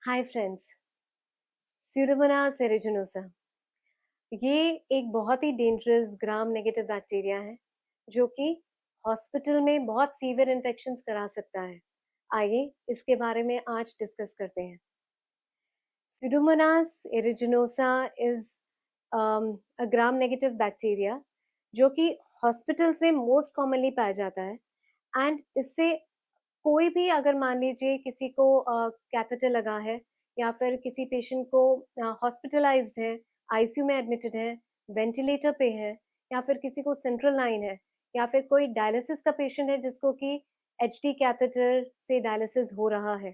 Hi friends. Pseudomonas एरिजिनोसा ये एक बहुत ही डेंजरस ग्राम नेगेटिव बैक्टीरिया है जो कि हॉस्पिटल में बहुत सीवियर इन्फेक्शंस करा सकता है। आइए इसके बारे में आज डिस्कस करते हैं। Pseudomonas एरिजिनोसा is a gram negative bacteria जो कि हॉस्पिटल्स में मोस्ट कॉमनली पाया जाता है। एंड इससे कोई भी अगर मान लीजिए किसी को कैथेटर लगा है या फिर किसी पेशेंट को हॉस्पिटलाइज्ड है, आईसीयू में एडमिटेड है, वेंटिलेटर पे है, या फिर किसी को सेंट्रल लाइन है, या फिर कोई डायलिसिस का पेशेंट है जिसको कि एचडी कैथेटर से डायलिसिस हो रहा है,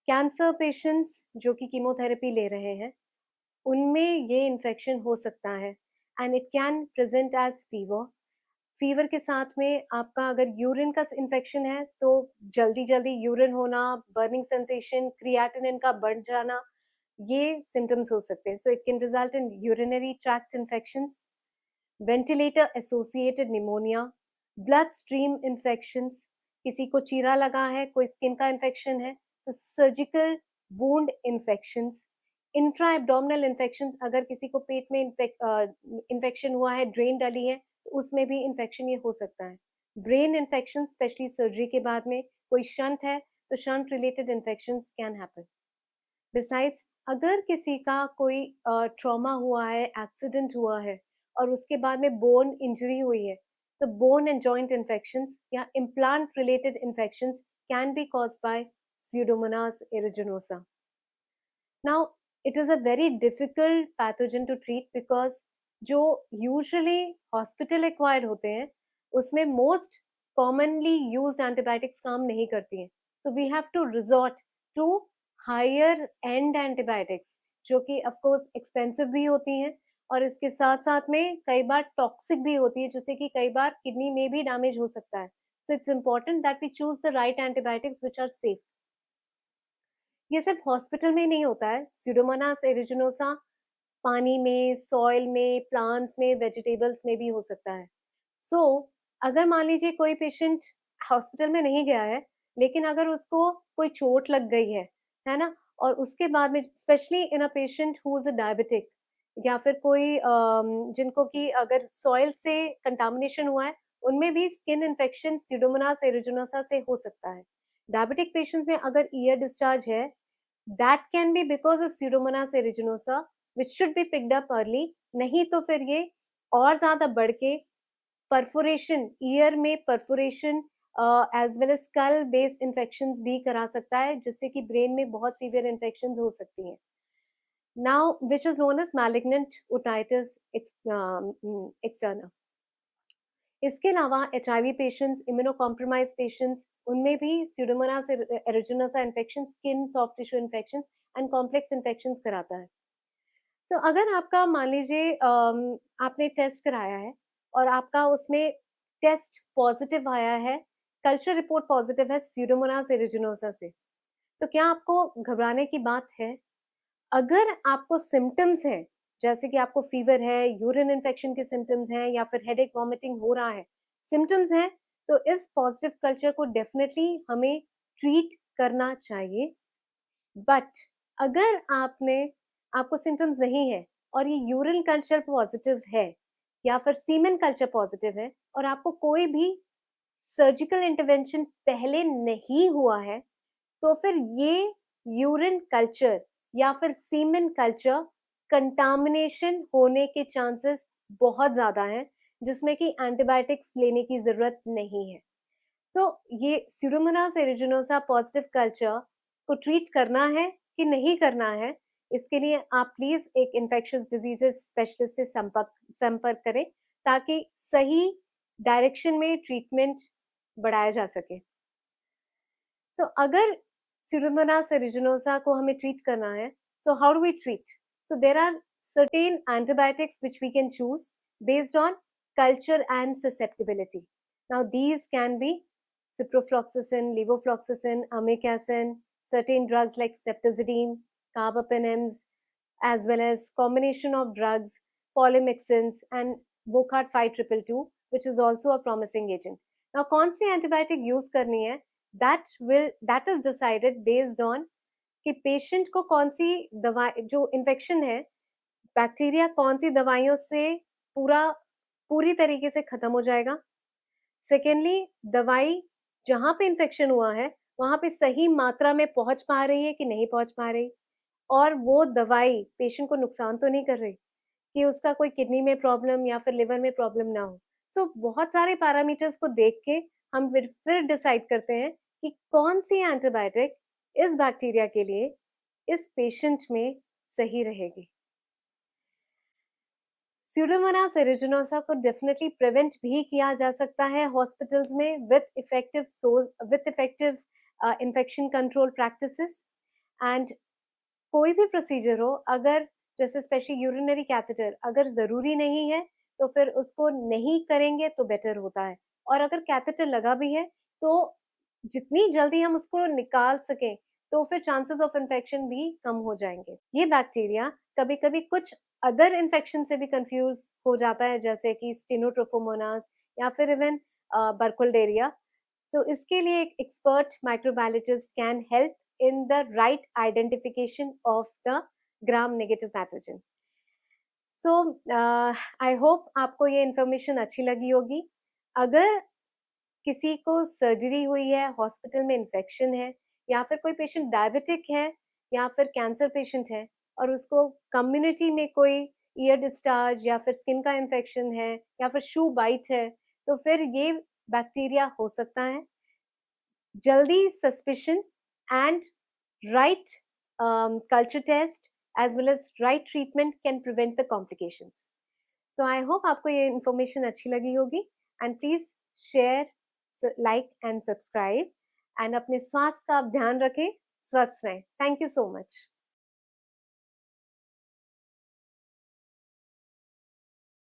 कैंसर पेशेंट्स जो कि कीमोथेरेपी ले रहे हैं, उनमें ये इन्फेक्शन हो सकता है। And it can present as fever. Fever के साथ में आपका अगर यूरिन का इन्फेक्शन है तो जल्दी जल्दी यूरिन होना, बर्निंग सेंसेशन, क्रिएटिनिन का बढ़ जाना, ये सिम्टम्स हो सकते हैं। So it can result in urinary tract infections, ventilator associated pneumonia, blood stream infections, किसी को चीरा लगा है, कोई स्किन का इन्फेक्शन है तो surgical wound infections, intra abdominal infections, अगर किसी को पेट में इन्फेक्शन हुआ है, ड्रेन डली है तो उसमें भी इन्फेक्शन ये हो सकता है। ब्रेन इन्फेक्शन स्पेशली सर्जरी के बाद में, कोई शंट है तो shunt related infections can happen. Besides अगर किसी का कोई ट्रॉमा हुआ है, एक्सीडेंट हुआ है और उसके बाद में बोन इंजरी हुई है, तो बोन एंड जॉइंट इन्फेक्शंस या implant related infections can be caused by Pseudomonas aeruginosa. Now, it is a very difficult pathogen to treat because जो usually hospital acquired होते हैं उसमें most commonly used antibiotics काम नहीं करती हैं. So we have to resort to higher end antibiotics जो कि of course expensive भी होती हैं और इसके साथ साथ में कई बार टॉक्सिक भी होती है जिससे कि कई बार किडनी में भी डैमेज हो सकता है. So it's important that we choose the right antibiotics which are safe. ये सिर्फ हॉस्पिटल में नहीं होता है। स्यूडोमोनास एरिजिनोसा पानी में, सॉइल में, प्लांट्स में, वेजिटेबल्स में भी हो सकता है। सो अगर मान लीजिए कोई पेशेंट हॉस्पिटल में नहीं गया है, लेकिन अगर उसको कोई चोट लग गई है ना? और उसके बाद में specially in a patient who is a diabetic या फिर कोई जिनको कि अगर सॉइल से कंटामिनेशन हुआ है, उनमें भी स्किन इन्फेक्शन स्यूडोमोनास एरिजिनोसा से हो सकता है। डायबिटिक पेशेंट्स में अगर ईयर डिस्चार्ज है, that can be because of Pseudomonas aeruginosa, which should be picked up early. नहीं तो फिर ये और ज्यादा बढ़ के परफोरेशन, ईयर में perforation as well as skull based infections भी करा सकता है जिससे कि ब्रेन में बहुत सीवियर इन्फेक्शंस हो सकती हैं। Now which is known as malignant otitis externa. इसके अलावा HIV patients, immuno compromise patients, उनमें भी pseudomonas aeruginosa infection skin soft tissue infection and complex infections कराता है। सो अगर आपका मान लीजिए आपने टेस्ट कराया है और आपका उसमें टेस्ट पॉजिटिव आया है, कल्चर रिपोर्ट पॉजिटिव है स्यूडोमोनास एरिजिनोसा से, तो क्या आपको घबराने की बात है? अगर आपको सिम्पटम्स हैं, जैसे कि आपको फीवर है, यूरिन इन्फेक्शन के सिम्पटम्स हैं या फिर हेडेक, वॉमिटिंग हो रहा है, सिम्पटम्स हैं, तो इस पॉजिटिव कल्चर को डेफिनेटली हमें ट्रीट करना चाहिए। बट अगर आपको सिम्पटम्स नहीं है और ये यूरिन कल्चर पॉजिटिव है या फिर सीमेन कल्चर पॉजिटिव है और आपको कोई भी सर्जिकल इंटरवेंशन पहले नहीं हुआ है, तो फिर ये यूरिन कल्चर या फिर सीमेन कल्चर कंटामिनेशन होने के चांसेस बहुत ज्यादा हैं जिसमें कि एंटीबायोटिक्स लेने की जरूरत नहीं है। तो ये स्यूडोमोनास एरिजिनोसा पॉजिटिव कल्चर को ट्रीट करना है कि नहीं करना है, इसके लिए आप प्लीज एक इन्फेक्शियस डिजीजेस स्पेशलिस्ट से संपर्क संपर्क करें ताकि सही डायरेक्शन में ट्रीटमेंट बढ़ाया जा सके। सो अगर Pseudomonas aeruginosa को हमें ट्रीट करना है, so how do we treat? So there are certain antibiotics which we can choose based on culture and susceptibility. Now these can be ciprofloxacin, levofloxacin, amikacin, certain drugs like ceftazidime, carbapenems, as well as combination of drugs, polymyxins and Vocart 5222, which is also a promising agent. Now कौन सी antibiotic use करनी है, that is decided based on कि patient को कौन-सी दवा जो infection है, bacteria कौन-सी दवाइयों से पूरी तरीके से खत्म हो जाएगा। सेकेंडली दवाई जहाँ पे इन्फेक्शन हुआ है, वहाँ पे सही मात्रा में पहुँच पा रही है कि नहीं पहुँच पा रही और वो दवाई पेशेंट को नुकसान तो नहीं कर रही कि उसका कोई किडनी में प्रॉब्लम या फिर लिवर में प्रॉब्लम ना हो। सो बहुत सारे पैरामीटर्स को देख के हम फिर डिसाइड करते हैं कि कौन-सी एंटीबायोटिक इस बैक्टीरिया के लिए इस पेशेंट में सही रहेगी। स्यूडोमोनास एरिजिनोसा को डेफिनिटली प्रिवेंट भी किया जा सकता है हॉस्पिटल्स में with effective infection control practices and कोई भी प्रोसीजर हो अगर जैसे स्पेशली यूरिनरी कैथेटर अगर ज़रूरी नहीं है, तो फिर उसको नहीं करेंगे तो बेटर होता है और अगर कैथेटर लगा भी है, तो जितनी जल्दी हम उसको निकाल सकें, तो फिर चांसेस ऑफ इन्फेक्शन भी कम हो जाएँगे। ये बैक्टीरिया कभी-कभी कुछ अदर इन्फेक्शन से भी कन्फ्यूज़ हो जाता है, जैसे कि स्टेनोट्रोफोमोनास या फिर इवन बर्कुलडेरिया। So इसके लिए एक expert microbiologist can help in the right identification of the gram negative pathogen. So I hope आपको ये इन्फॉर्मेशन अच्छी लगी होगी। अगर किसी को सर्जरी हुई है, हॉस्पिटल में इन्फेक्शन है या फिर कोई पेशेंट डायबिटिक है या फिर कैंसर पेशेंट है और उसको कम्युनिटी में कोई ईयर डिस्चार्ज या फिर स्किन का इन्फेक्शन है या फिर शू बाइट है, तो फिर ये बैक्टीरिया हो सकता है। Jaldi suspicion and right culture test as well as right treatment can prevent the complications. So I hope आपको ये information अच्छी लगी होगी and please share, like and subscribe and अपने स्वास्थ्य का आप ध्यान रखें, स्वस्थ रहें. Thank you so much.